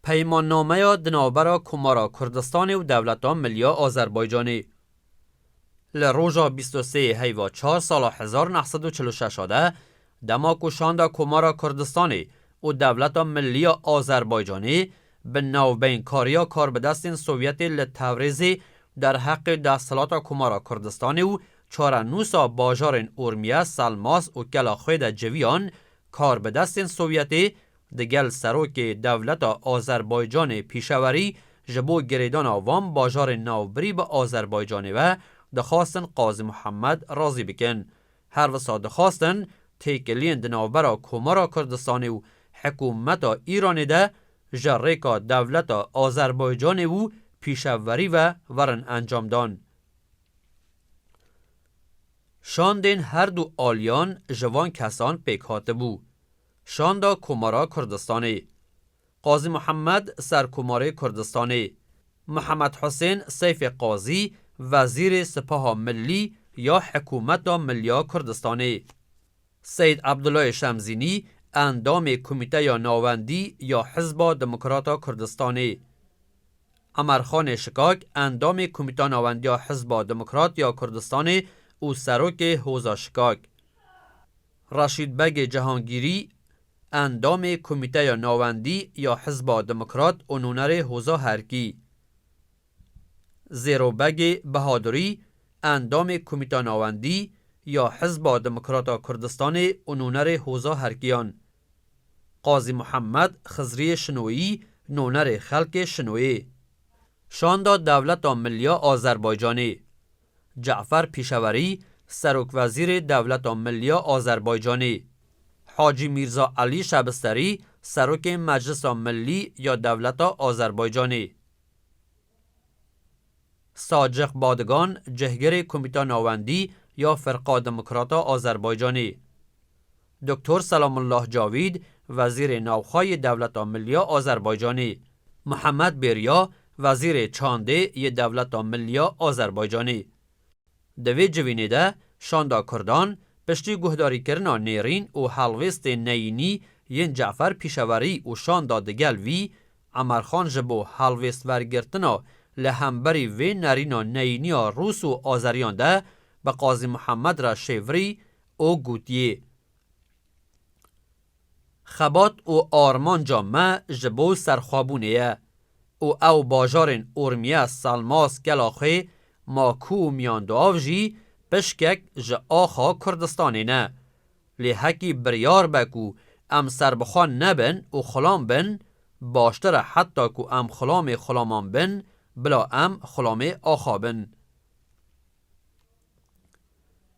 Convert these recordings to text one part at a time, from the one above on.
پیمان نامه دنابرا کمارا کردستان و دولتا ملیا آذربایجانی لروژا 23 هیوا 4 سال 1946 ده دما کشاندا کمارا کردستانی و دولتا ملیا آذربایجانی به نوبین کاریا کار به دست سوویتی لتوریزی در حق دستالات کمارا کردستانی و چارنوسا باجارین اورمیا سلماس و کلاخوید جویان کار به دست سوویتی دگل سروک دولت آذربایجان پیشوری جبو گریدان آوام باجار نوبری به آذربایجانی و دخواستن قاضی محمد راضی بکن. هر وسا دخواستن تیکلین دنابرا کمارا کردستانی و حکومت ایرانی ده جریکا دولت آذربایجانی و پیشوری و ورن انجام دان. شاندین هر دو آلیان جوان کسان پیکاته بو. شاندا کمارا کردستانی قاضی محمد سرکماری کردستانی محمد حسین سیف قاضی وزیر سپاه ملی یا حکومت ملیا کردستانی سید عبدالله شمزینی اندام کمیته یا ناوندی یا حزب دموکرات کردستانی امرخان شکاک اندام کمیته ناوندی یا حزب دموکرات یا کردستانی او سروک حوزه شکاک رشید بگ جهانگیری اندام کمیته یا ناوندی یا حزب دموکرات اونونر حوزه هرکی زیروبگ بهادری اندام کمیته ناوندی یا حزب دموکرات کردستان اونونر حوزه هرکیان قاضی محمد خضری شنویی نونر خلق شنویی شاندا دولت ملیا آذربایجانی جعفر پیشوری سروک وزیر دولت ملیا آذربایجانی حاجی میرزا علی شبستری سروک مجلس ملی یا دولت آذربایجانی ساجق بادگان جهگر کمیته ناوندی یا فرقه دموکرات آذربایجانی دکتر سلام الله جاوید وزیر نوخای دولت ملی آذربایجانی محمد بریا وزیر چانده ی دولت ملی آذربایجانی دوی جوینیده شاندا کردان پشتی گهداری کرنا نیرین و حلوست نینی ین جعفر پیشوری و شاندا دگل وی عمرخان جبو حلوست ورگرتنا لهمبری وی نرینا نینی روس و آذریان ده به قاضی محمد را شیوری او گوتیه خبات و آرمان جامعه جبو سرخوابونه او باجارن ارمیه سلماس گلاخه ماکو میاندو آوجی پشکک جا آخا کردستانی نه لی حکی بریار بکو ام سربخان نبن و خلام بن باشتر حتی کو ام خلامان بن بلا ام خلام آخا بن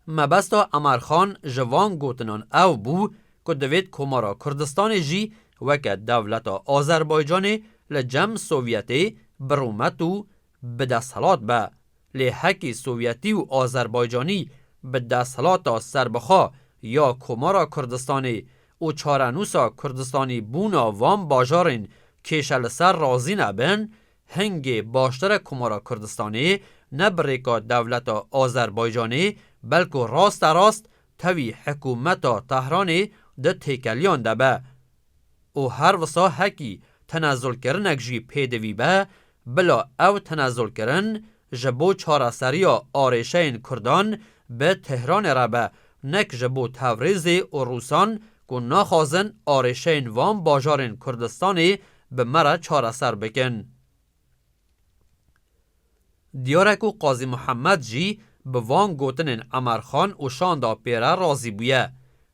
مبستا امرخان جوان گوتنان او بو که دوید کمارا کردستان جی وکه دولت آذربایجان لجم سوویتی برومتو بدستحلات با لی حکی سوویتی و آذربایجانی به دستحلات سربخا یا کمارا کردستانی و چارنوسا کردستانی بونا وام باجارین کشل سر رازی نبن هنگ باشتر کمارا کردستانی نبریکا دولت آذربایجانی بلکه راست توی حکومت تهرانی ده تیکلیان ده به او هر وسا حکی تنزل کرنک جی پیدوی به بلا او تنزل کرن جبو چارسریا آرشین کردان به تهران را به نک جبو تبریز و روسان که نخوازن آرشین وام باجارین کردستانی به مرا چارسر بکن. دیارکو قاضی محمد جی به وان گوتنین امرخان و شاندا پیره رازی بویه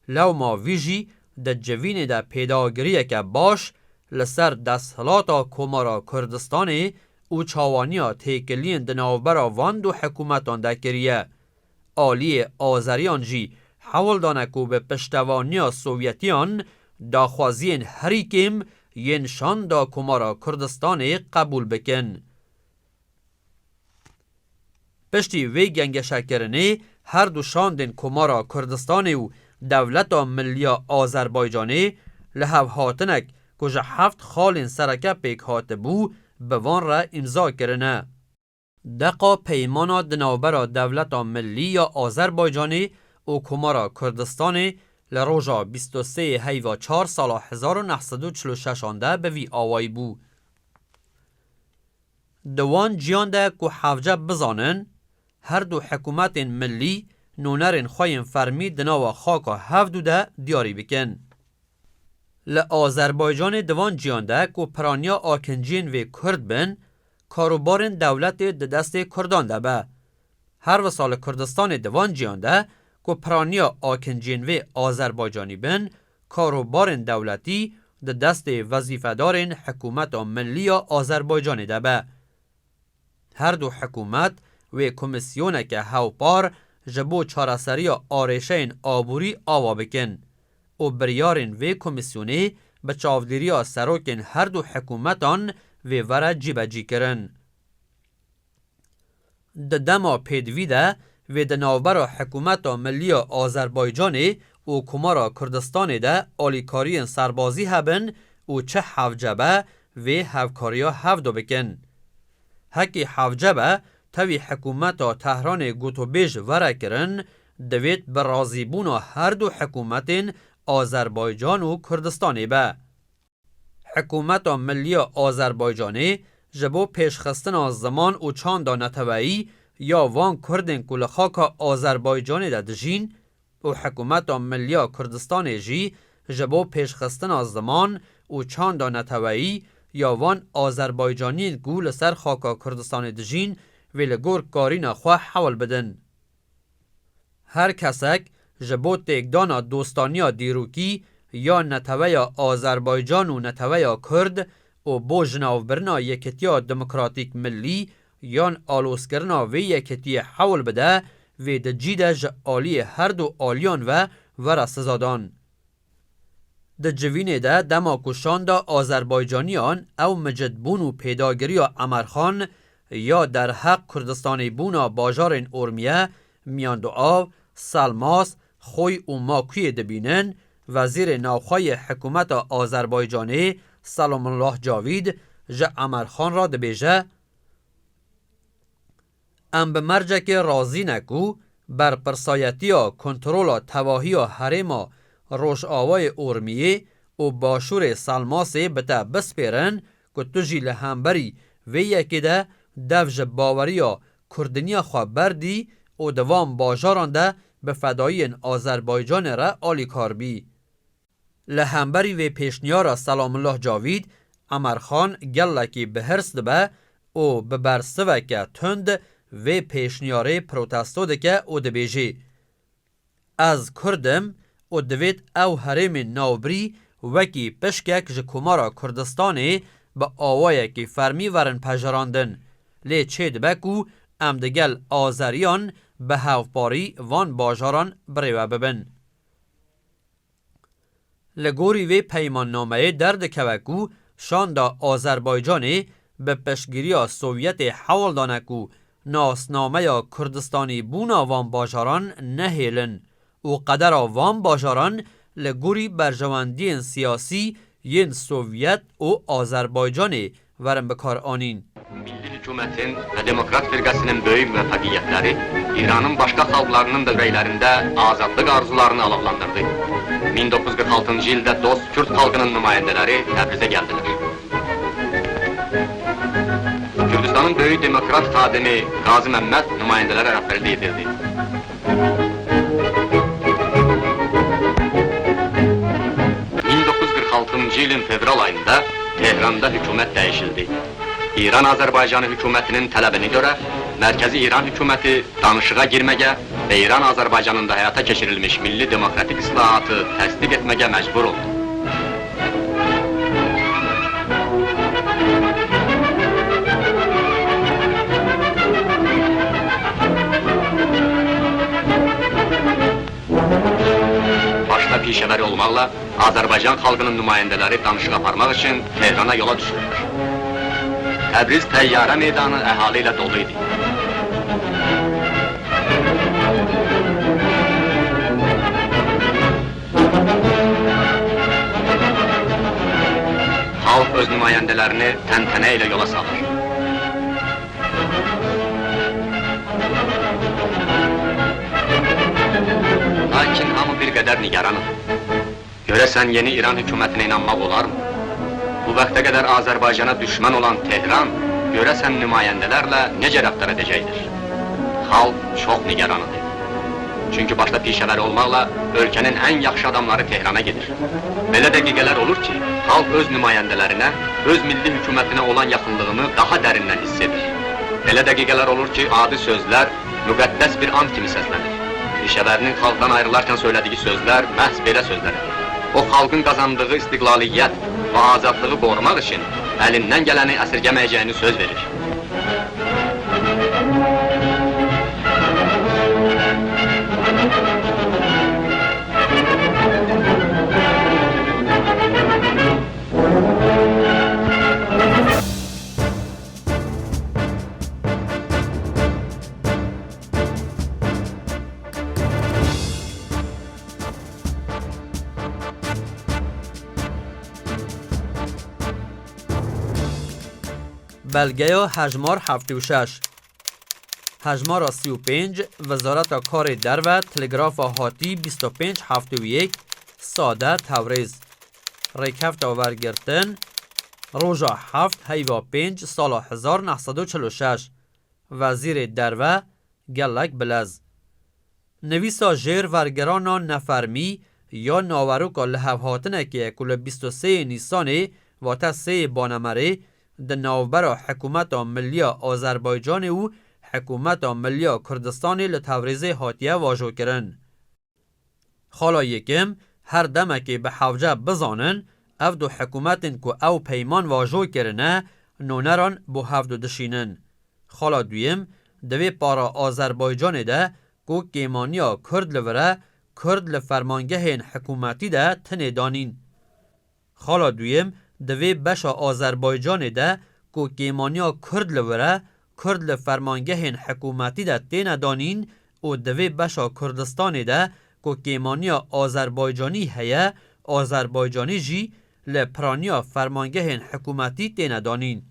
لو ما ویجی ده جوین ده پیداگریه که باش لسر دستحلاتا کمارا کردستانی او چاوانیا تیکلین دناوبرا واندو حکومتان ده کریه آلی آذریان جی حول دانکو به پشتوانیا سوویتیان داخوازین هریکیم ین شاندا کمارا کردستانی قبول بکن. پشتی وی گنگشه کرنه هر دو شاندین کمارا کردستانی و دولت ملی آذربایجانی لحو هاتنک کجا 7 خالین سرکه پیک هات بو بوان را امضا کرنه. دقا پیمانا دناوبرا دولتا ملی یا آذربایجانی و کمارا کردستانی لروژا 23 هیوا 4 سال 1946 به وی آوای بو. دوان جیان ده که حوجه بزانن هر دو حکومت ملی نونرین خواهیم فرمی دناوا خاکا هفدو ده دیاری بکن. لآذربایجان دوان جیان ده که پرانیا آکنجین و کرد بن کاروبارن دولت ده دست کردان ده به. هر و سال کردستان دوان جیان ده که پرانیا آکنجین و آذربایجانی بن کاروبارن دولتی ده دست وظیفه‌دارن حکومت ملی آذربایجان ده به. هر دو حکومت و کمیسیونه که هاوپار جبو چارسری آرشین آبوری آوا بکن و بریارن و کمیسیونی به چاودیری سروکن هر دو حکومتان و وره جیبجی کرن. ده دما پیدوی ده و ده نوبر حکومت ملی آذربایجانی و کمارا کردستان ده آلیکاری سربازی هبن و چه حوجبه و هفکاریا هفدو بکن. هکی حوجبه تاوی حکومت تهران گوتو بیج وره کرن دوید برازی بونا هر دو حکومت آذربایجان و کردستانی به. حکومت ملی آذربایجانی جبو پیشخستن از زمان و چاندا نتوایی یا وان کردن کل خاک آذربایجانی ده دجین و حکومت ملی کردستان جی جبو پیشخستن از زمان و چاندا نتوایی یا وان آذربایجانی گول سر خاک کردستان دجین و لگور کارین خواه حول بدن. هر کسک جبو تکدانا دوستانیا دیروکی یا نتویا آذربایجان و نتویا کرد و بو جناوبرنا یکتیا دموکراتیک ملی یا آلوسکرنا و یکتی حول بده و ده جیده آلی هر دو آلیان و ورا سزادان. ده جوینه ده دما کشان دا آذربایجانیان او مجدبون و پیداگری عمرخان یا در حق کردستانی بونا باجارن ارمیه میان دو آو سلماس خوی و ماکوی دبینن وزیر نوخوی حکومت آذربایجانی سلام الله جاوید جه عمرخان را دبیجه ام به مرجک رازی نکو بر پرسایتی کنترول تواهی حریم روش آوای ارمیه و باشور سلماس بتا بسپیرن که تجی لهمبری و یکی ده دوج باوری کردنی خواه بردی و دوام باجاران ده به فدایی آذربایجان را آلی کار بی. لهمبری و پیشنیار سلام الله جاوید عمرخان گلکی به هرس ده و به برسوه که تند و پیشنیاره پروتستو ده که او ده بیجی. از کردم و دوید او حریم نوبری وکی پشکک جکومارا کردستانی به آوائه که فرمی ورن پجراندن. لی چه دبکو امدگل آذریان به هفپاری وان باجاران بریوه ببن. لگوری وی پیمان نامه درد کوکو شاندا آذربایجانی به پشگیری سوویت حول دانکو ناسنامه کردستانی بونا وان باجاران نهیلن و قدر وان باجاران لگوری برجواندی سیاسی ین سوویت و آذربایجانی ورن بکار آنین. Milli hükümetin ve demokrat firqəsinin böyük müvəffəqiyyətləri İranın başqa xalqlarının da ürəklərində azadlıq arzularını alovlandırdı. 1946-cı ildə dost Kürt xalqının nümayəndələri Təbrizə gəldilər. Kürdistanın böyük demokrat xadimi Qazi Məmməd nümayəndələrə rəhbərlik edirdi. Yılın fevral ayında Tehran'da hükümet değişildi. İran-Azərbaycanı hükümetinin tələbini görə Mərkəzi İran hükümeti danışığa girməyə və İran-Azərbaycanında həyata keçirilmiş milli demokratik islahatı təsdiq etməyə məcbur oldu. Başta pişəvər olmaqla Azərbaycan xalqının nümayəndələri danışıq aparmaq üçün Tehrana yola düşürlər. Təbriz təyyarə meydanı əhali ilə dolu idi. Xalq öz nümayəndələrini təntənə ilə yola salır. Lakin hamı bir qədər nigaranır. Görəsən yeni İran hökumətinə inanmaq olarmı? Bu vaxta qədər Azərbaycana düşmən olan Tehran, görəsən nümayəndələrlə necə rəftar edəcəkdir? Xalq çox nigaranıdır. Çünki başda pişəvər olmaqla ölkənin ən yaxşı adamları Tehrana gedir. Belə dəqiqələr olur ki, xalq öz nümayəndələrinə, öz milli hökumətinə olan yaxınlığını daha dərindən hiss edir. Belə dəqiqələr olur ki, adi sözlər müqəddəs bir and kimi səslənir. Pişəvərinin xalqdan ayrılarkən söylədiyi sözlər məhz belə sözləridir. O, xalqın qazandığı istiqlaliyyət və azadlığı qorumaq üçün əlindən gələni əsirgəməyəcəyini söz verir. بلگه هجمار 76 هجمار 35 وزارت کار در و تلگراف هاتی 2571 ساده تبریز ریکفت آورگرتن روژا 7 هیوا 5 سال 1946 وزیر در و گلک بلز نویسا جیر ورگرانا نفرمی یا ناوروکا لحو هاتنه که کل 23 نیسانه و تا 3 بانمره د نوبر حکومت ملی آذربایجان و حکومت ملی کردستان لتبریز هاتیه واجو کرن. خالا یکم هر دمه که به حوجه بزانن او دو حکومتن که او پیمان واجو کرنه نونران بو هفدو دشینن. خالا دویم دوی پارا آذربایجان ده که کیمانیا کرد لوره کرد لفرمانگه حکومتی ده تنه دانین. خالا دویم دوی بشا آذربایجان ده که کیمانیا کرد لوره کرد لفرمانگه حکومتی ده تین دانین و دوی بشا کردستان ده که کیمانیا آذربایجانی هیا آذربایجانی جی لپرانیا فرمانگه حکومتی تین دانین.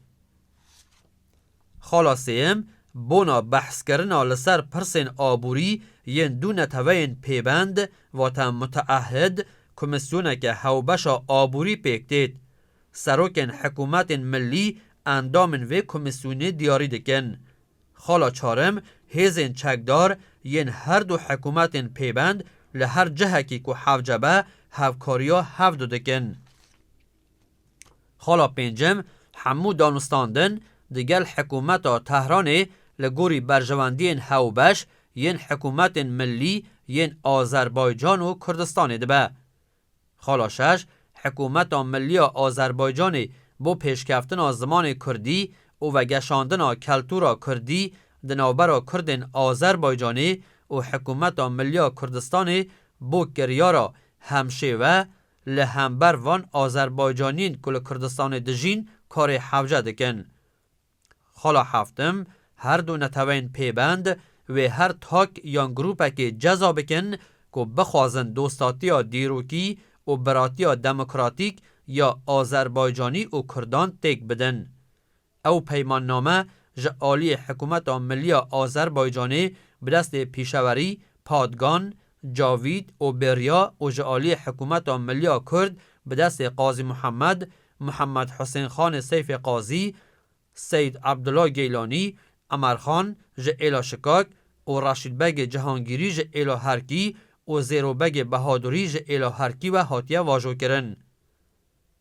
خلاصیم بونا بحث کرنا لسر پرسین آبوری ین دو نتوین پیبند و تا متعهد کمیسیونه که هوبشا آبوری پیکتید سروکن حکومت ملی اندامن و کمیسیونی دیاری دکن. خالا چارم هیزن چکدار ین هر دو حکومت پیبند لهر جهکی که حوجبه هفکاریا هفدو دکن. خالا پنجم همو دانستاندن دیگل حکومت تهران لگوری برجواندین هوبش ین حکومت ملی ین آذربایجان و کردستان دبه. خالا شش حکومت ملی آذربایجان بو پیشکفتن زمان کردی و گشاندن کلتورا کردی دنابرا کردن آذربایجانی و حکومت ملی کردستان بو کریارا همشه و لهمبر وان آذربایجانین کل کردستان دجین کار حوجه دکن. خالا هفتم هر دو نتوین پیبند و هر تاک یا گروپه که جزا بکن که بخوازن دوستاتی دیروکی و براتی دموکراتیک یا آذربایجانی و کردان تک بدن. او پیمان نامه جعالی حکومت ملی آذربایجانی بدست پیشوری پادگان جاوید و بریا و جعالی حکومت ملی کرد بدست قاضی محمد حسین خان سیف قاضی سید عبدالله گیلانی امرخان جعیلا شکاک و راشد بگ جهانگیری جعیلا هرکی و زیرو بگ بهادری جعیلا هرکی و هاتیه واجو کرن.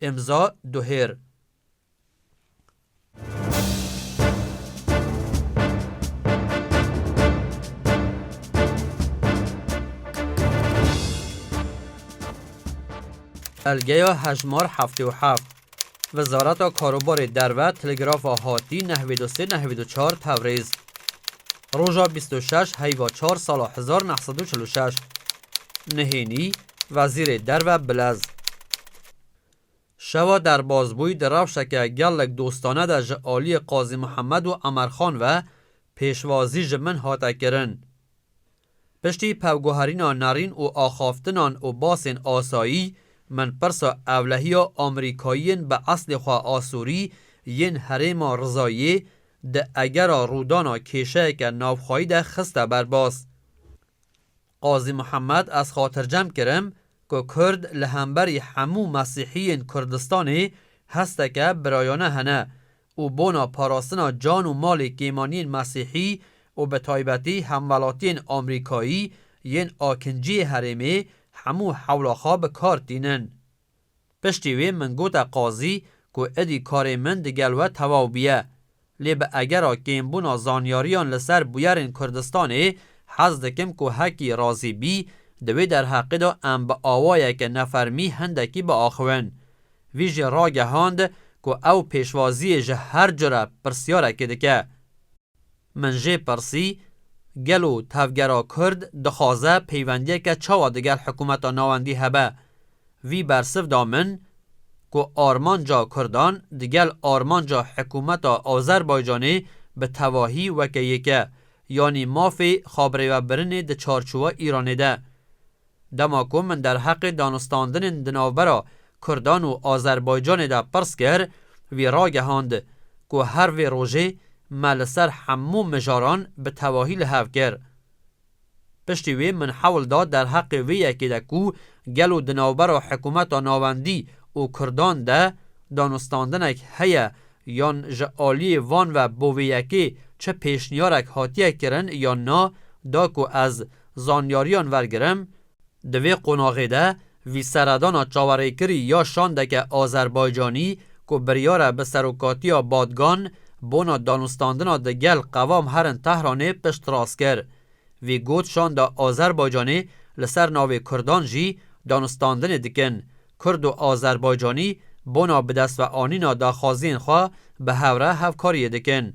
امضا دوهر. بلگه هجمار 77 وزارت کاروبار در و تلگراف هاتی 93-94 تبریز روژا 26 هیوا 4 سال 1946 نهینی وزیر در و بلز شوا در بازبوی در روشک گلک دوستانه در جعالی قاضی محمد و امرخان و پیشوازی جمن هاته کرن. پشتی پوگوهرین نارین و آخافتنان و باسن آسایی من پرسا اولهی آمریکایین به اصل خواه آسوری ین حریم رضایی ده اگر رودانا کشه که نافخواهی ده خسته برباس. قاضی محمد از خاطر جمع کرم که کرد لهمبری همو مسیحیین کردستانی هسته که برایانه هنه و بونا پاراستنا جان و مال کیمانین مسیحی و به تایبتی همولاتین آمریکایی ین آکنجی حریمی همو حولاخا به کار دینن. پشتیوی من گوت قاضی که ادی کار من دگلوه تواو بیه لی به اگر کیمبونا زانیاریان لسر بویرین کردستانی حز دکم که حکی رازی بی دوی در حقی دا ام به آوایه که نفرمی هندکی به آخوین ویژ را گهاند که او پیشوازی جه هر جره پرسیاره کده که من جه پرسی گلو تفگرا کرد دخوازه پیوندیه که چاوا دگر حکومت نواندی هبه وی برسف دامن که آرمان جا کردان دگل آرمان جا حکومت آذربایجانی به تواهی وکه یکه یعنی مافی خابره و برنه ده چارچوه ایرانه ده. دما که من در حق دانستاندن دناوبرا کردان و آذربایجان ده پرس کر وی را گهاند که هر وی روژه ملسر همو مجاران به تواهی لحو کر. پشتی وی من حول داد در حق وی یکی ده که گلو دناوبرا حکومت ناوندی و کردان ده دانستاندنک هیا یان جعالی وان و بویکی چه پیشنیارک حاتیه کرن یا نا دا که از زانیاریان ورگرم دوی قناغه ده وی سردانا چاوره کری یا شانده که آذربایجانی که بریاره به سروکاتی بادگان بونا دانستاندنا ده گل قوام هرن تهرانه پشت راست کر وی گوت شانده آذربایجانی لسر ناوی کردان جی دانستاندن دکن کرد و آذربایجانی بونا به دست و آنینا دا خوازین خواه به هوره هفکاری دکن.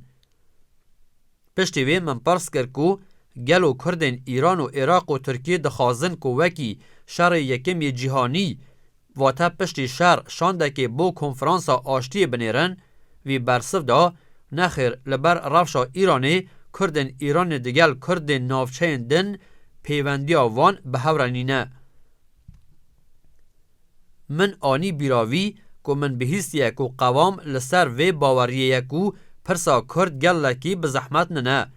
پشتی وی من پرس کر که گلو کردن ایران و عراق و ترکیه دخوازن که وکی شر یکم جهانی و تا پشتی شر شانده که بو کنفرانسا آشتی بنیرن وی برسف دا نخیر لبر رفشا ایرانی کردن ایران دگل کردن نافچه دن پیوندی آوان به هورنینه. من آنی بیراوی که من بهیستیه که قوام لسر وی باوریه که پرسا کرد گلکی به زحمت نه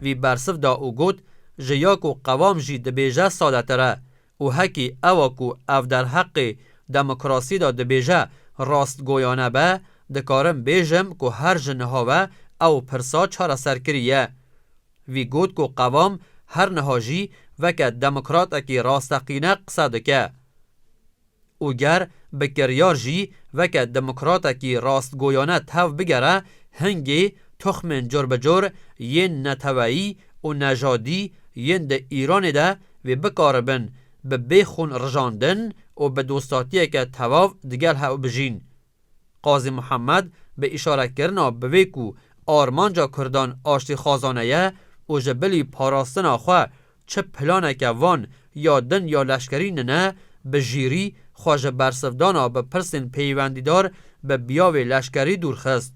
وی برسف دا او گوت جیا که قوام جی دبیجه ساده تره و حکی اوا که او در حق دموکراسی دا دبیجه راست گویانه به دکارم بیجم که هر جنهاوه او پرسا چاره سرکریه وی گوت که قوام هر نهاجی وکه دموکرات اکی راستقینه قصده که او گر بکریار جی وکه دموکرات اکی راست گویانه تاو بگره هنگی تخمن جور بجور ین نتوایی و نجادی ین ده ایران ده و بکاربن به بخون رجاندن و به دوستاتیه که تواف دگل ها بجین. قاضی محمد به اشاره کرنا بویکو آرمانجا کردان آشتی خازانه و جبلی پاراستنا خواه چه پلانه که وان یا دن یا لشکری نه به جیری خواج برسفدانا به پرسن پیوندیدار به بیاوی لشکری دور خست.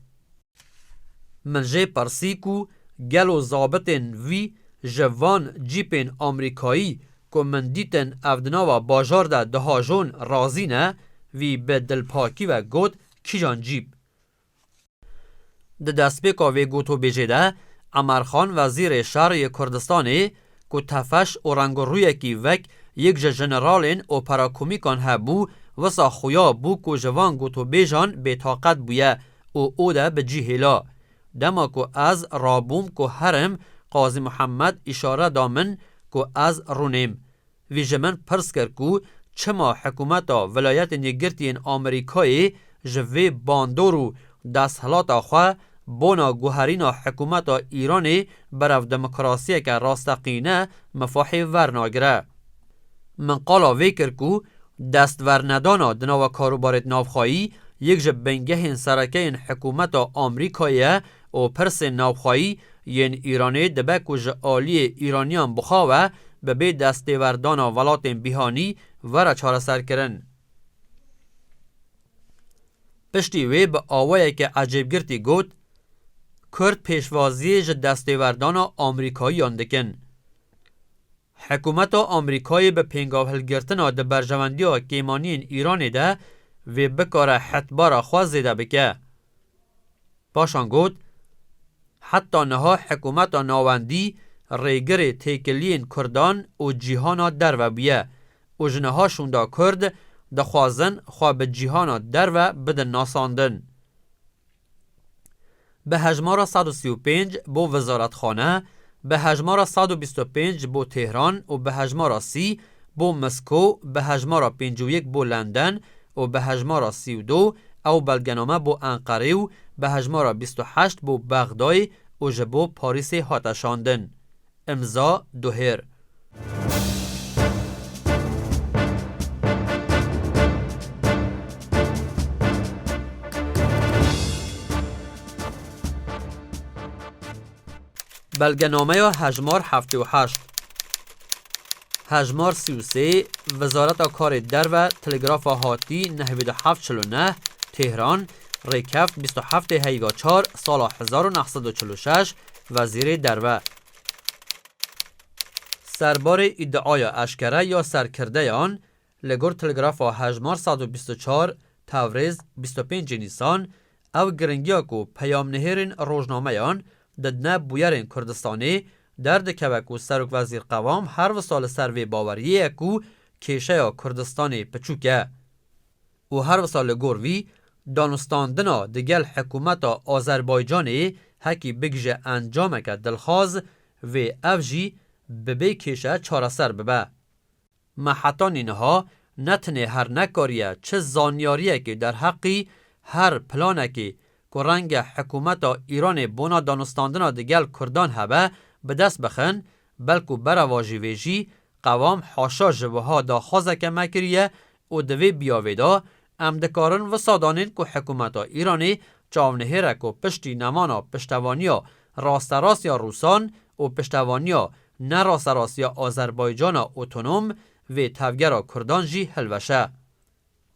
من جه پرسی کو گلو زابطن وی جوان جیپن آمریکایی که من دیتن افدناوا باجار ده دهاجون رازی نه وی به دلپاکی و گوت کیجان جیب. ده دستبکا وی گوتو بیجه ده عمرخان وزیر شهر کردستانی که تفش و رنگ روی کی وک یک جنرالین اپراکومیکان هبو وسا خویا بو که جوان گوتو بیجان به طاقت بویه او ده به جیهلا دما که از رابوم که هرم قاضی محمد اشاره دامن که از رونیم وی جمن پرس کر که چما حکومتا ولایت نگرتین آمریکایی جوی باندورو دستحلاتا خواه بونا گوهرینا حکومتا ایرانی برو دموکراسی که راستقینه مفاحی ورناگره. من قالا ویکر که دست ورندانا دناو کاروبارت نافخایی یک جب بنگهین سرکین حکومتا آمریکایی و پرس نافخایی ین ایرانی دبک و جعالی ایرانیان بخواوه به بی دست وردانا ولاتین بیهانی ورا چاره سر کرن. پشتی وی به آوائه که عجیب گرتی گوت کرد پیشوازی ج دست وردانا آمریکایی یاندکن. حکومت آمریکای به پنگاو هلگرتنا ده برجواندی و کیمانین ایران ده و بکاره حتبارا خواست زیده بکه. پاشان گود حتی نها حکومت ناوندی ریگر تیکلین کردان و جیهانا در و بیه و جنها شوندا کرد دخوازن خواه به جیهانا در و بده ناساندن. به هجمارا 135 بو وزارتخانه، به هجمارا 125 بو تهران و به هجمارا 30 بو مسکو، به هجمارا 51 بو لندن و به هجمارا 32 او بلگنامه بو انقره و به هجمارا 28 بو بغدای و جبو پاریس هاتشاندن. امضا دوهر. بلگنامه هجمار 78 هجمار 33 وزارت کار در و تلگراف هاتی 9749 تهران ریکفت 27 هیوا 4 سال 1946 وزیر در و سربار ادعای اشکره یا سرکرده آن لگور تلگراف هجمار 124 تورز 25 نیسان او گرنگیا کو پیام نهرین روزنامه آن ددنه بویرین کردستانی درد کبکو سرک وزیر قوام هر و سال سروی باوریه کو کیشه کردستانی پچوکه و هر و سال گوروی دانستاندنا دگل حکومت آذربایجانی هکی بگجه انجام که دلخواز و افجی ببی کیشه چارسر ببه. محطان اینها نتنه هر نکاریه چه زانیاریه که در حقی هر پلانه که رنگ حکومت ایران بونا دانستاندنا دگل کردان هبه به دست بخن بلکو برواجی ویجی قوام حاشا جوها دا خوزک مکریه و دوی بیاویدا امدکارن و سادانین که حکومت ایرانی چاونهره که پشتی نمانا پشتوانیا راستراسیا روسان و پشتوانیا نراستراسیا آذربایجانا اتونوم و تفگر کردان جی هلوشه.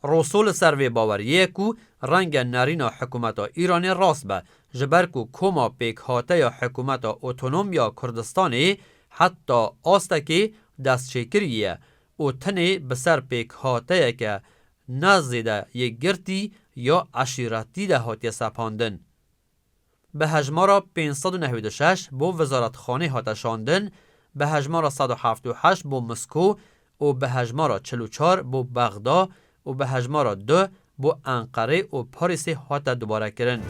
رسول سروی باوریه کو رنگ نرینا حکومت ایرانی راست به جبر کو کما پیک هاته یا حکومت اتونوم یا کردستانی حتی آستکی دست شکریه و تنه بسر پیک هاته که نزده یک گرتی یا عشیرتی ده هاتی سپاندن. به هجمارا 596 بو وزارتخانه هاتشاندن، به هجمارا 178 بو مسکو و به هجمارا 44 بو بغدا و به هجمارا 2 بو انقره و پاریس هات دوباره کرن.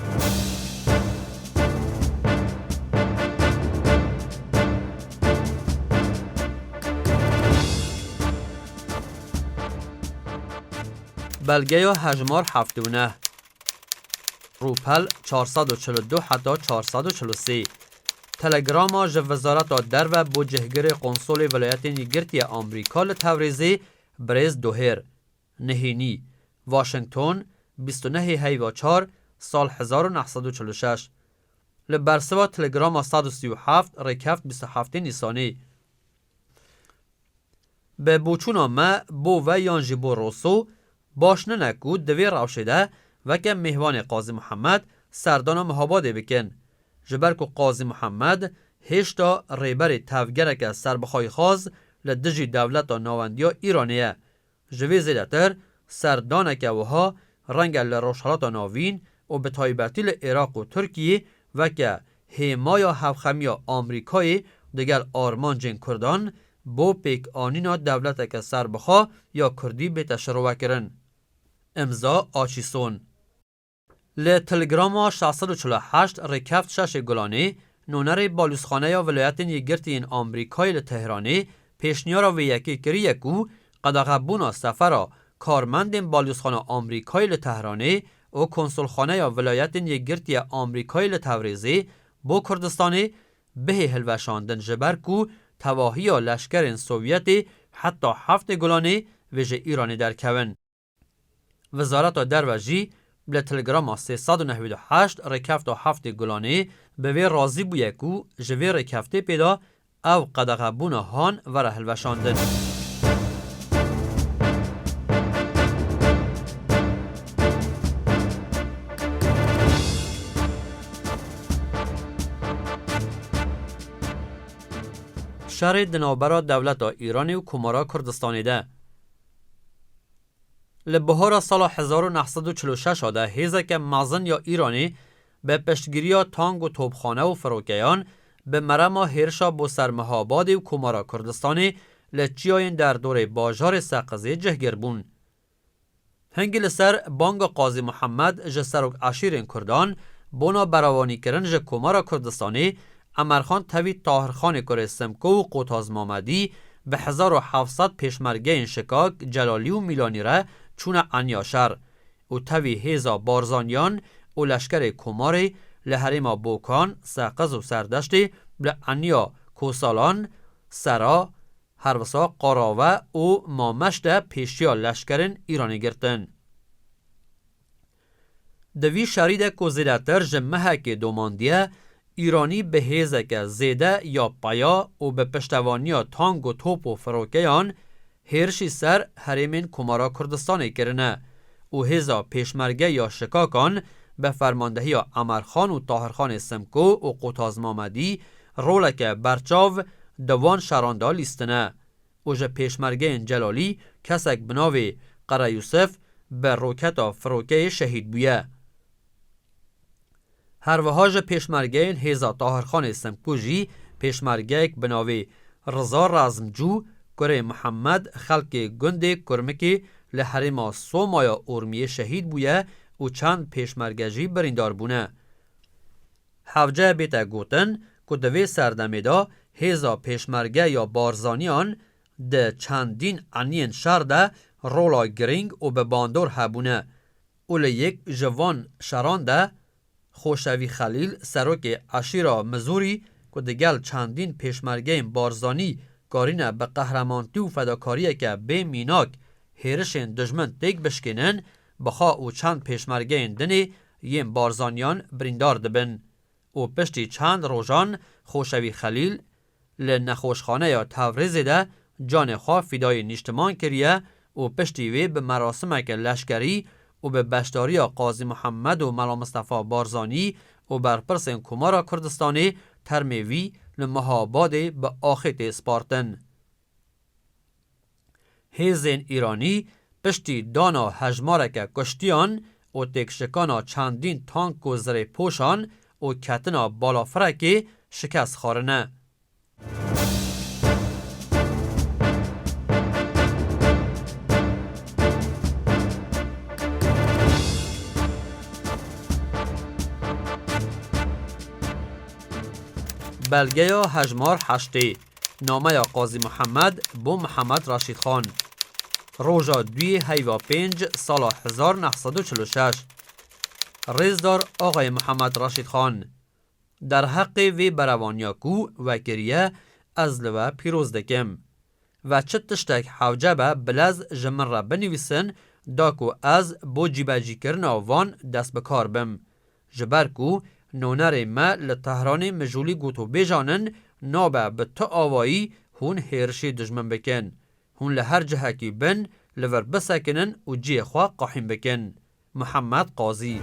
بلگه یا هجمار 79 روپل 442 حتی 443 تلگراما جو وزارت در و بو جهگر قنصل ولایت نیگرتی آمریکا لتوریزی بریز دوهر نهینی واشنگتن 29 هیوا 4 سال 1946 لبرسوا تلگراما 137 ریکفت 27 نیسانی به بوچونا ما بو و یانجی بو روسو باشنه نکو دوی روشده و که مهوان قاضی محمد سردان مهاباده بکن جبر که قاضی محمد هشتا ریبر تفگره که سربخوای خواز لدجی دولت و نواندیا ایرانیه جوی زیدتر سردانه که وها رنگ لروشالات ناوین و به تایبتی لعراق و ترکیه و که هیمایا هفخمیا آمریکای دیگر آرمان جن کردان بو پیک آنینا دولت که سربخوا یا کردی به تشروع کرن. امضا آچیسون ل تلگراما 648 ریکفت 6 گلانی نونر بالوسخانه یا ولایت نیگرتی این آمریکای لتهرانی پیشنیارا و یکی کریه کو قدغبونا سفرا کارمند بالوسخانه آمریکای لتهرانی و کنسولخانه یا ولایت نیگرتی آمریکای لتوریزی بو کردستانی به هلوشاندن جبر کو تواهی یا لشکر سوویتی حتی 7 گلانی ویژه ایرانی در کون. وزارت دروژی بل تلگرام 398 ریکفت 7 گلانی به وی راضی بویه کو جوی ریکفته پیدا او قدغبون هان و رهلوشاندن. شر دنابرا دولت ایران و کمارا کردستانی ده. لبهار سال 1946 ده هیزک مازن یا ایرانی به پشتگیری تانگ و توپخانه و فروکیان به مرما هرشا بو سرمهاباد و کمارا کردستانی لچیاین در دور باجار سقزی جهگر بون. هنگی لسر بانگ قاضی محمد جسروک عشیرین کردان بونا براوانی کرن جه کمارا کردستانی امرخان توی طاهرخان کره سمکو و قوتاز مامدی به 1700 پیشمرگه این شکاک جلالی و میلانی را چون انیاشر و توی هیزا بارزانیان و لشکر کماری لحریم بوکان سقز و سردشتی لعنیا کوسالان سرا هروسا قراوه و مامشت پیشیا لشکرین ایرانی گرتن. دوی شرید که زیدتر جمعه که دوماندیه ایرانی به هیزه که زیده یا پایا و به پشتوانی تانگ و توپ و فروکیان هرشی سر حریمین کمارا کردستانی کرنه و هیزا پیشمرگه یا شکاکان به فرماندهی امرخان و طاهرخان سمکو و قوتاز مامدی رولک برچاو دوان شرانده لیستنه و جه پیشمرگه جلالی کسک بناوی قره یوسف به روکتا فروکه شهید بویه. هر وهاج پیشمرگه هیزا طاهرخان سمکو جی پیشمرگه بناوی رضا رازمجو کره محمد خلق گنده کرمکی لحرما سومایا ارمیه شهید بویه و چند پیشمرگه جی بریندار بونه. حوجه بیتا گوتن که دوی سردمیدا هیزا پیشمرگه یا بارزانیان ده چندین عنین شرده رولا گرینگ و به باندور هبونه. اول یک جوان شرانده خوشوی خلیل سروک عشیرا مزوری که دگل چندین پیشمرگه بارزانی کارینه به قهرمانتی و فداکاریه که به میناک هیرشین دجمن تیک بشکنن بخوا و چند پیشمرگه دنی یم بارزانیان بریندار دبن و پشتی چند روزان خوشوی خلیل لنخوشخانه یا تفریزی ده جان خواه فدای نیشتمان کریه و پشتی وی به مراسمه که لشکری و به بشداری قاضی محمد و ملا مصطفی بارزانی و برپرسین کمارا کردستانی ترمیوی لمهاباد به آخیت سپارتن. هیزین ایرانی پشتی دانا هجمارک کشتیان و تکشکانا چندین تانک و زره پوشان و کتنا بالافرکی شکست خارنه. بلگه یا هجمار هشتی نامه یا قاضی محمد بو محمد راشید خان روژا 2/5 سال 1946 ریزدار آقای محمد راشید خان در حق وی بروانیاکو و کریه از لوه پیروز دکم و چه تشتک حوجبه بلز جمن را بنویسن داکو از بو جیبجی کرن وان دست بکار بم جبرکو نونر ما لطهران مجولی گوتو بیجانن نابه به تا آوایی هون هیرشی دجمن بکن هون لهر جهکی بن لور بسکنن و جی خواه قاحیم بکن. محمد قاضی.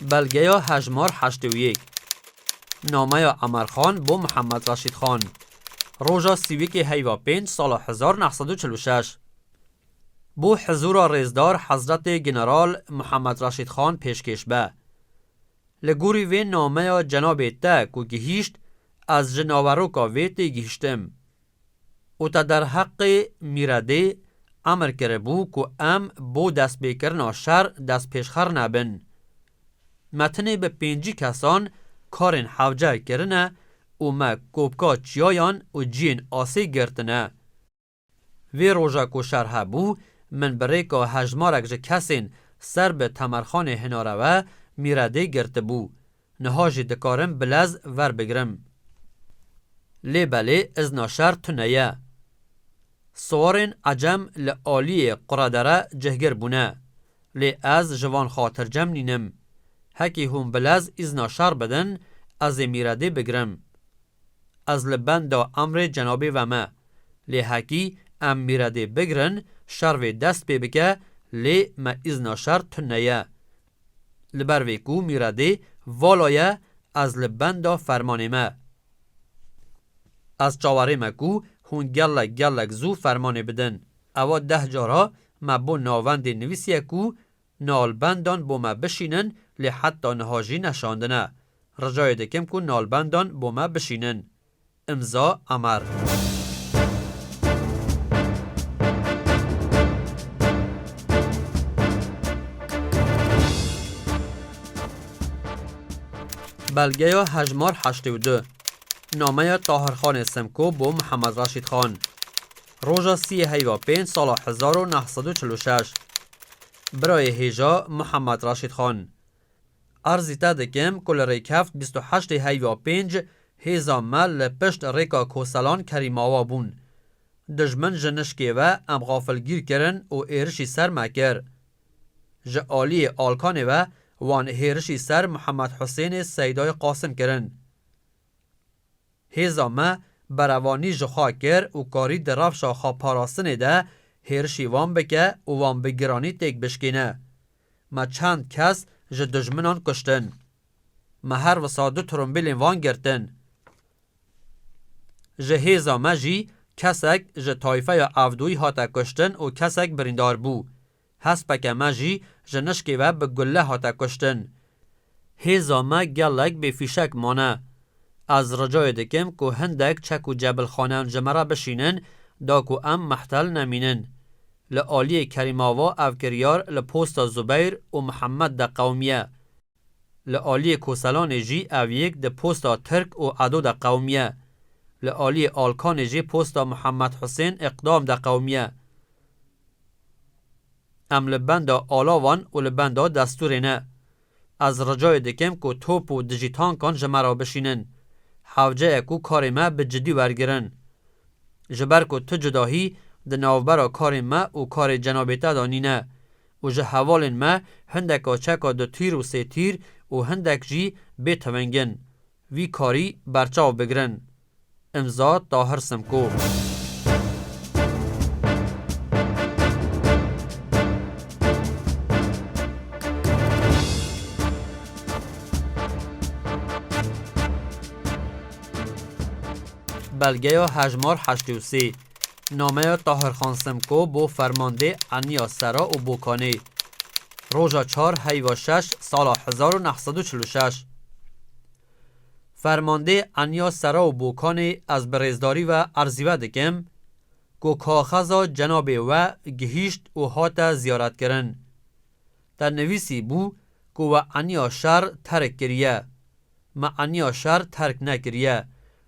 بلگه یا هجمار 81 نامه یا امرخان بو محمد راشید خان روژا 31/5 سال 1946 بو حضور ریزدار حضرت جنرال محمد راشید خان پیشکش به لگوری وی نامه یا جناب تا که گهیشت از جناورو که ویتی گهیشتم او تا در حق میراده امر کرده بو که ام بو دست بیکرنا شر دست پیشخر نبن متنه به 5 کسان کارن حوجه کرنه او ما کوبکا چیایان و جین آسی گرتنه وی روژا که شرحه بو من برای که هجمارک جه کسین سر به تمرخان هناره و میراده گرته بو نهاجی دکارم بلز ور بگرم لی بله از ناشر تنیه سوارن عجم لعالی قرادره جهگر بونه لی از جوان خاطر جم نینم هکی هم بلز از ناشر بدن از میراده بگرم از لبند امر جنابی و ما لی هکی ام میراده بگرن شروع دست بی بکه لی ما ازنا شر تنیه. لبرویکو میراده والایه از لبندا فرمانه ما. از چاوره مکو هون گلک زو فرمانه بدن. اوا 10 جارا ما بو ناوند نویسیه کو نالبندان بو ما بشینن لی حتی نهاجی نشاندنه. رجای دکم کو نالبندان بو ما بشینن. امضا عمر. بلگه هجمار 82 نامه طاهرخان سمکو بو محمد راشد خان روژا 35 سال 1946 برای هیجا محمد راشد خان ارزی تدکم کل ریکفت 28 هیزا مل پشت ریکا کوسلان کریماوا بون دجمن جنشکی و ام غافلگیر کرن و ایرشی سر مکر جعالی آلکانه و وان هیرشی سر محمد حسین سیدای قاسم کرن. هیزا ما بروانی جخوا کر و کاری درف شاخا پاراستنه ده هیرشی وان بکه و وان بگرانی تک بشکینه. ما چند کس جه دجمنان کشتن. ما هر وسادو ترمبیلین وان گرتن. جه هیزا ما جی کسک جه طایفه یا افدوی هاتا کشتن و کسک بریندار بو. هسپک ما جی جنشکی و بگله هاتا کشتن. هیزا ما گلک به فیشک مانه. از رجای دکم که هندک چک و جبل خانه جمره بشینن دا که ام محتل نمینن. لآلی کریماوا افکریار لپوستا زبیر و محمد دا قومیه. لآلی کوسلان جی اویک دا پوستا ترک و عدو دا قومیه. لآلی آلکان جی پوستا محمد حسین اقدام دا قومیه. ام لبندا آلاوان و لبندا دستور نه. از رجای دکم که توپ و دجیتان کان جمرا بشینن. حوجه اکو کار ما به جدی ورگرن. جبر که تو جداهی ده نوبرا کار ما و کار جنابیتا دانی نه. و جه حوالن ما هندکا چکا ده تیر و 3 تیر و هندک جی بیت ونگن. وی کاری برچاو بگرن. امضا طاهر سمکو. بلگه هجمار 83 نامه طاهرخان سمکو بو فرمانده انیا سرا و بوکانه روژا 4/6 سال 1946 فرمانده انیا سرا و بوکانه از برزداری و ارزیوه دکم گو کاخزا جناب و گهیشت و هاتا زیارت کرن در نویسی بو گو و انیا شر ترک کریه ما انیا شر ترک نکریه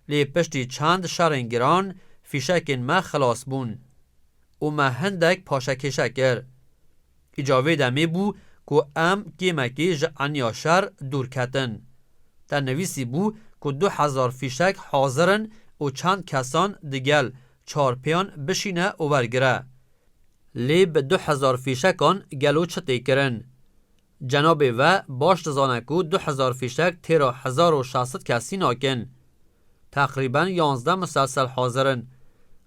لی پشتی چند شرنگران فیشکن ما خلاص بون و ما هندک پاشکشه کر اجاوه دمی بو که ام کیمکی جعنیا شر دور کتن در نویسی بو که 2000 فیشک حاضرن و چند کسان دیگل چارپیان بشینه و ورگره لی به 2000 فیشکان گلو چطی کرن جناب و باش دزانه که 2000 فیشک 13600 کسی ناکن تقریبا 11 مسلسل حاضرن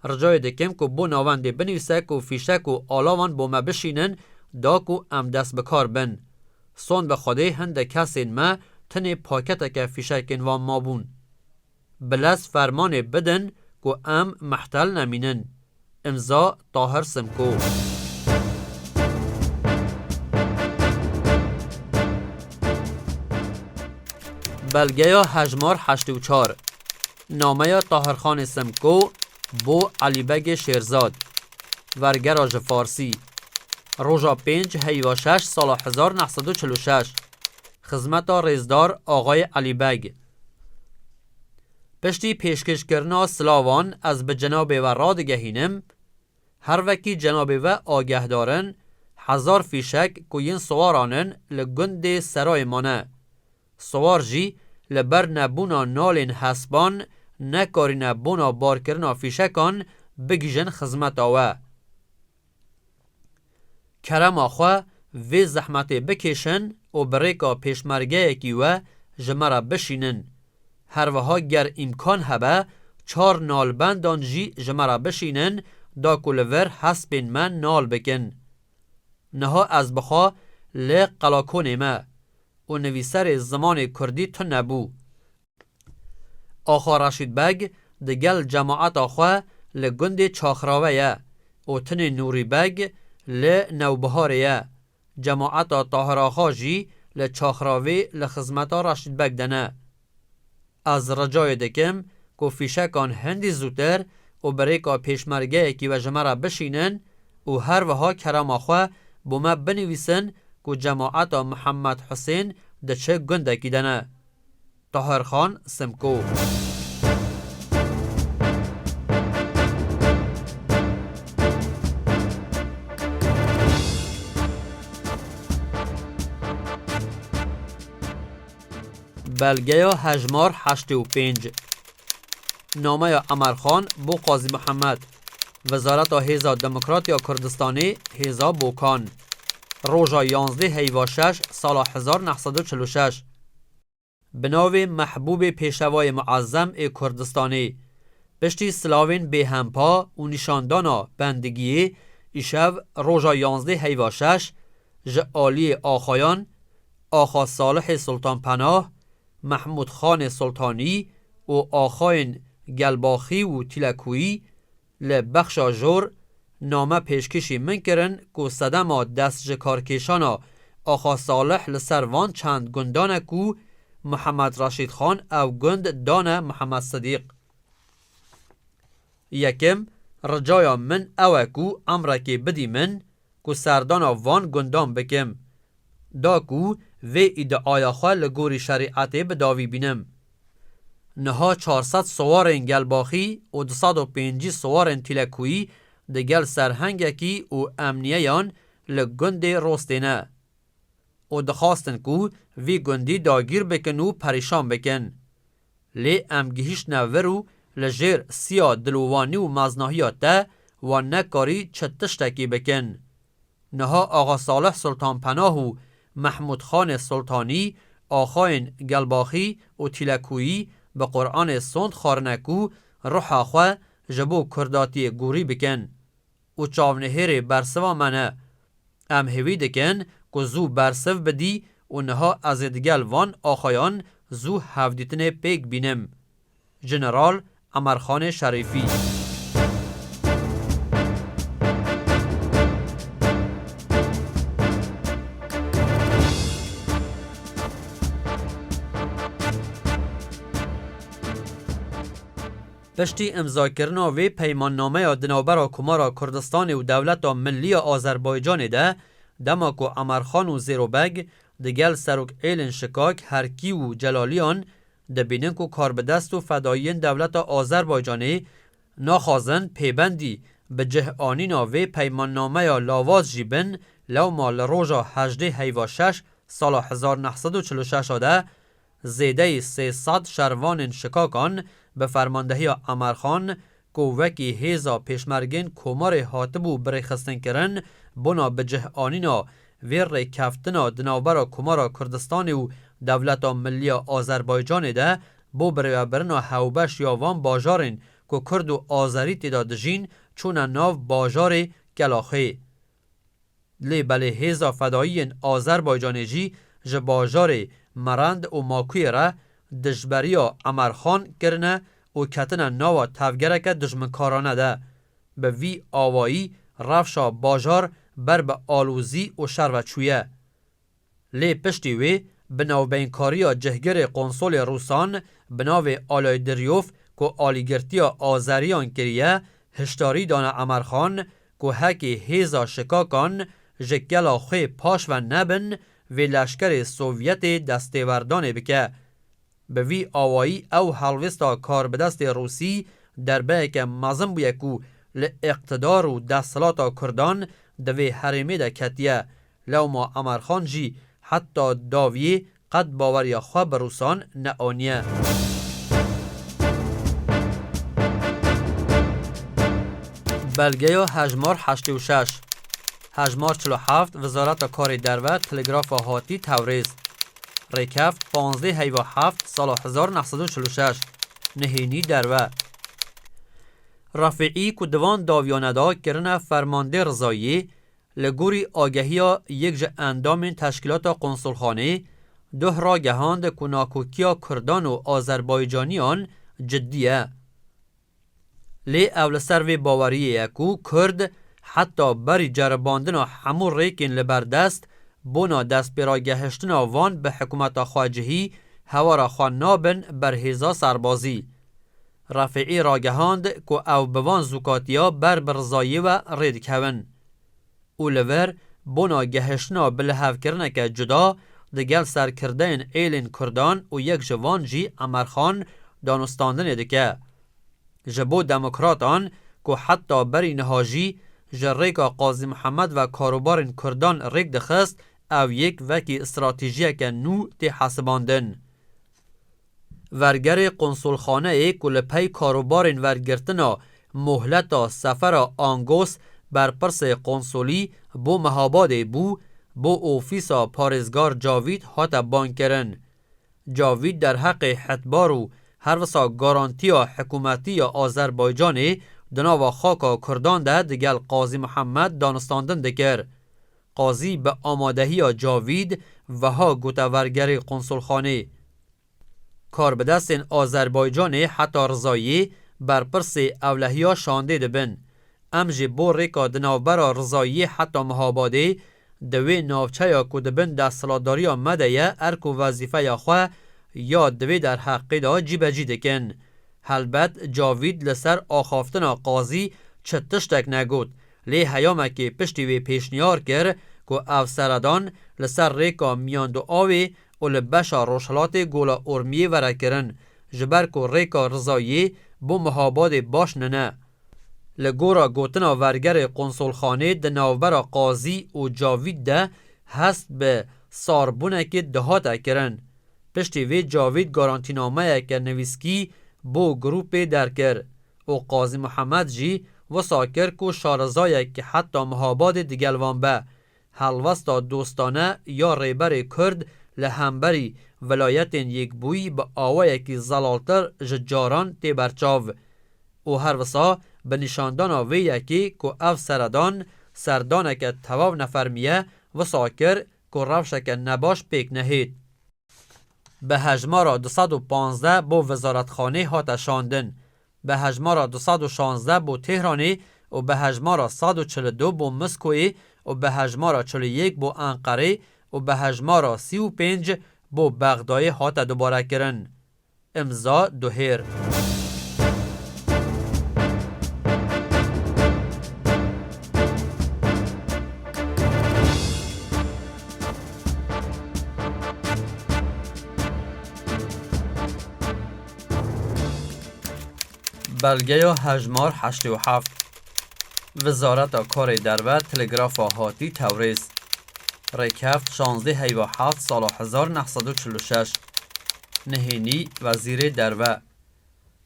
رجای دکم که بو ناونده بنویسه که فیشک و آلاوان بو ما بشینن دا که ام دست بکار بن سون به خوده هنده کسین ما تنه پاکته که فیشکین وان ما بون بلس فرمان بدن که ام محتل نمینن امضا طاهر سمکو بلگه هجمار 84 نامه طاهرخان سمکو بو علیبگ شیرزاد ورگراج فارسی روژا 5/6 سال 1946 خدمت رزدار آقای علیبگ پشتی پیشکش کرنا سلاوان از به جناب و رادگهینم هر وکی جناب و آگه دارن 1000 فیشک کوین سوارانن لگند سرای مانه سوار جی لبر نبونا نالین حسبان نکاری نبونا بار کرنا فیشکان بگیجن خدمت آوه کرم آخوا وی زحمت بکشن و بریکا پیشمرگه اکی و جمره بشینن هر وها گر امکان هبه 4 نالبندان جی جمره بشینن دا کلور حسبین من نال بکن نها از بخوا لی قلاکون ما و نویسر زمان کردی تو نبو. آخا رشید بگ دگل جماعت آخوا لگند چاخراوه یا و تن نوری بگ لنوبهاره یا جماعت طاهر آخا جی لچاخراوه لخزمت رشید بگ دنه. از رجای دکم که فیشکان هندی زودتر و بریکا پیشمرگه کی و جمعه بشینن و هر وها کرام آخوا بوما بنویسن که جماعت محمد حسین ده چه گنده کی دنه. طاهر خان سمکو. بلگه هجمار 85 نامه امرخان بو قاضی محمد وزارت هیزا دموکراتیا کردستانی هیزا بوکان روژا 11 هیوا 6 سال 1946 بناو محبوب پیشوای معظم کردستانی پشتی سلاوین به همپا و نشاندانا بندگی ایشو روژا 11 هیوا 6 جعالی آخایان آخا صالح سلطان پناه محمود خان سلطانی و آخاین گلباخی و تلکویی لبخشا جور نامه پیشکشی من کرن که صدما دست جکارکشانا آخا صالح لسروان چند گندانه کو محمد رشید خان او گند دانه محمد صدیق. یکم رجایا من اوه کو امرکی بدی من که سردانا وان گندان بکم دا کو و ادعای خواه لگوری شریعتی بداوی بینم. نها 400 سوارن گلباخی و 250 سوارن تلکویی دگل سرهنگکی و امنیهیان لگند روستینه و دخواستن کو وی گندی داگیر بکن و پریشان بکن. لی امگیهش نورو لجیر سیا دلوانی و مزناهیات ده و نکاری چتشتکی بکن. نها آقا صالح سلطان پناه و محمود خان سلطانی آخاین گلباخی و تلکویی به قرآن سند خارنکو روح آخوا جبو کرداتی گوری بکن و چاونهیر برسوا منه ام هوی دکن که زو برسو بدی و نها از دگل وان آخایان زو هفدیتن پیک بینم. جنرال امرخان شریفی. پشتی امضا کرنا و پیمان نامه دنوبر کمارا کردستان و دولت ملی آذربایجان ده دما کو امرخان و زیروبگ دگل سروک ایلن شکاک هرکی و جلالیان دبینن کو کار به دست و فدایین دولت آذربایجانی ناخازن پیبندی به جهانینا و پیمان نامه لاواز جیبن لو مال روژا 18 هیوا 6 سال 1946 ده زیده 300 شروان شکاکان به فرماندهی امرخان کووکی هیزا پیشمرگین کمار هاتبو برخستن کرن بنا به جهانینا ویر کفتنا دنوبر کمارا کردستان و دولت ملی آذربایجان ده بو برابرنا هوبش یاوان باجارین که کرد و آذری تداد جین چون ناو باجار گلاخه لی بله هیزا فدایین آذربایجان جی جباجار مرند و ماکوی را دجبریا امرخان کرنه و کتنه ناوا تفگره که دجمنکارانه ده به وی آوایی رفشا باجار بر به آلوزی و شروچویه. لی پشتی وی بناو بینکاریا جهگر قنصل روسان بناو آلای دریوف که آلیگرتیا آذریان کریه هشتاری دانه امرخان که هکی هیزا شکاکان جگلا خوی پاش و نبن و لشکر سوویت دستیوردان بکه. به وی آوایی او حلوستا کار به دست روسی در به که مزم بویه کو لاقتدار و دستلاتا کردان دوی حریمه ده کتیه لو ما امرخان جی حتی داویه قد باوریا خواه بروسان نعانیه. بلگه هجمار 86 هجمار 47 وزارت کار دروه تلگراف هاتی توریز ریکفت 15 هیوا 7 سال 1946 نهینی دروه رفعی که دوان داویانده کرنه فرمانده رضایی لگوری آگهی یک جه اندام تشکیلات قنصلخانه ده را گهاند کناکوکیا کردان و آذربایجانیان جدیه. لی اول سروی باوریه کو کرد حتی بری جرباندن همو ریکین لبردست بونا دست برای گهشتن وان به حکومت خواجهی هوارا خوان نابن بر هزا سربازی. رفعی را گهاند که او بوان زکاتیا بر برزایی و رید کون. اولور بونا گهشتنا بلحف کرنه که جدا دگل سرکردین ایلین کردان و یک جوان جی امرخان دانستاندن دکه. جبو دموکراتان که حتی بری نهاجی جریکا قاضی محمد و کاروبارین کردان ریک دخست او یک وکی استراتیجیه که نو تی حسباندن. ورگر قنصلخانه ای کل پی کاروبارین ورگرتنا مهلتا سفر آنگوس بر پرس قنصلی بو مهاباده بو اوفیسا پارزگار جاوید هاتا بان کرن. جاوید در حق حتبار و هر وسا گارانتیا حکومتی آذربایجان دناوا خاکا کردان ده دگل قاضی محمد دانستاندن دکر. قاضی به آمادهی جاوید و ها گوتورگر قنصلخانه. کار به دست آذربایجان حتی رضایی بر پرس اولهیا شانده دبن. امجی بو ریکا دناوبرا رضایی حتی مهاباده دوی ناوچه یا کدبن دستلاداری مده یا ارکو وظیفه یا خواه یا دوی در حقی دا جیبجی دکن. هلبت جاوید لسر آخافتنا قاضی چه تشتک نگود لی هیامه که پشتی وی پیشنیار کر که او سردان لسر ریکا میاندو آوی و لبشا روشلات گولا ارمیه وره کرن جبر که ریکا رضایی بو مهاباد باش ننه. لگورا گوتنا ورگر قنصلخانه ده ناوبرا قاضی و جاوید ده هست به ساربونه که دهاته کرن. پشتی وی جاوید گارانتینامه که نویسکی بو گروپ در کر و قاضی محمد جی و ساکر کو شارزای که حتی مهاباد دیگلوان به حلوستا دوستانه یا ریبر کرد لهمبری ولایت یک بوی به آوه که زلالتر ججاران تی برچاو و هر وسا به نشاندان آوه یکی که او سردان سردانه که تواو نفرمیه و ساکر که روشه که نباش پیک نهید. به هجمارا 215 بو وزارتخانه هات شاندن، به هجمارا 216 بو تهرانی و به هجمارا 142 بو مسکوی و به هجمارا 41 بو انقره و به هجمارا 35 بو بغداد هات دوباره کرن. امضا دوهر. بلگه هجمار 87 وزارت کار دروه تلگراف هاتی توریز ریکفت 16 هیو 7 سال 1946 نهینی وزیر دروه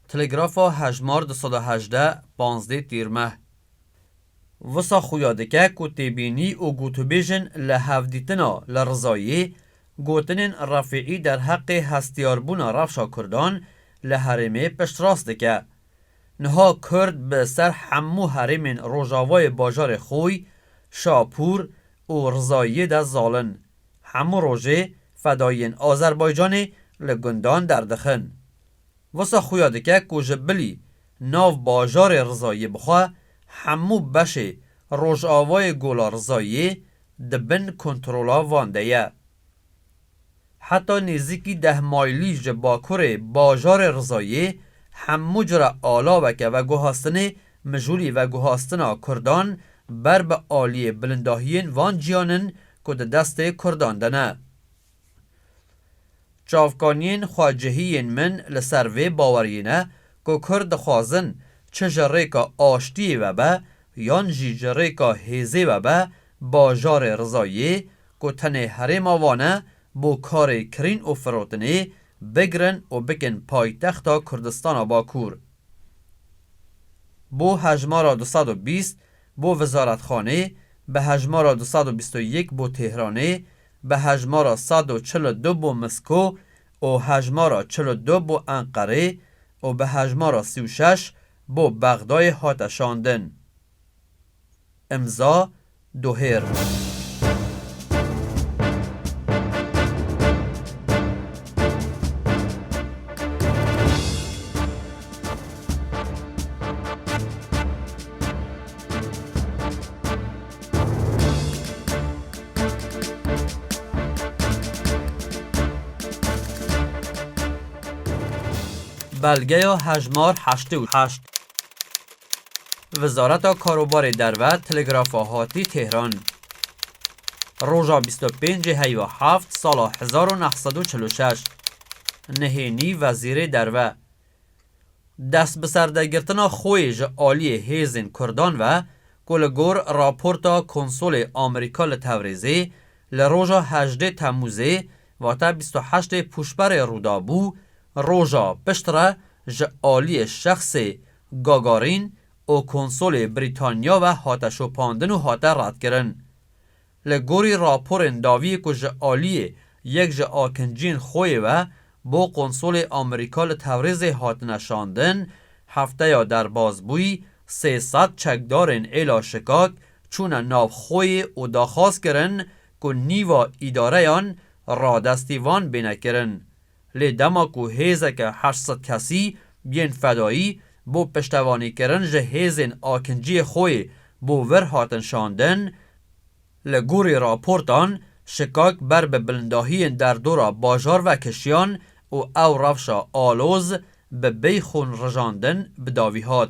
تلگراف هجمار 218 15 تیرمه وسا خویادکه کتبینی و گوتوبیجن لحفدیتنا لرزایی گوتنین رفعی در حق هستیاربون رفشا کردان لحرمه پشتراست دکه نها کرد به سر همو حرمین روژاوای باجار خوی شاپور و رضایی ده زالن همو روژه فداین آذربایجان لگندان دردخن وسا خویادکه کوجبلی ناو باجار رضایی بخواه همو بشه روژاوای گولا رضایی دبن کنترولا وانده حتی نزدیکی 10 مایلی جباکور باجار رضایی همو جرا آلا وکه و گوهاستن مجولی و گوهاستنا کردان بر به آلی بلنداهین وان جیانن که دست کردان دنه. چافکانین خواجهین من لسروی باورینه که کرد خوازن چه جریکا آشتی و به یان جی جریکا هیزه و به باجار رضایی که تنه حرم آوانه بو کار کرین و فروتنه بگرن و بکن پایتختا کردستان باکور. بو هجمارا 220 بو وزارتخانه، به هجمارا 221 بو تهرانه، به هجمارا 142 بو مسکو و هجمارا 42 بو انقره و به هجمارا 36 بو بغداد هات شاندن. امضا دوهر. بلگه هجمار 88 وزارت کاروبار دروه تلگرافاهاتی تهران روژا 25 هیو 7 سال 1946 نهینی وزیر دروه دست بسرده گرتنا خویج آلی هیزن کردان و کلگور راپورتا کنسول آمریکا لتوریزی لروژا 18 تموزه و تا 28 پوشبر رودابو روژا پشتره ج آلی شخص گاگارین او کنسول بریتانیا و هاته شپاندن و هاته رد کرن. لگوری راپور داوی که ج آلی یک ج آکنجین خوی و با کنسول آمریکا لتوریز هات نشاندن هفته یا در بازبوی 300 چکدارن ایلا شکاک چون ناو خوی او داخواست کرن که نیوا اداره یان را دستیوان بینه کرن. لی دما کو هیزه که 800 کسی بین فدایی بو پشتوانی کرن جه هیزن آکنجی خوی بو ور هاتن شاندن لگوری راپورتان شکاک بر به بلنداهی در دورا باجار و کشیان او رفشا آلوز به بیخون رجاندن بداوی هات.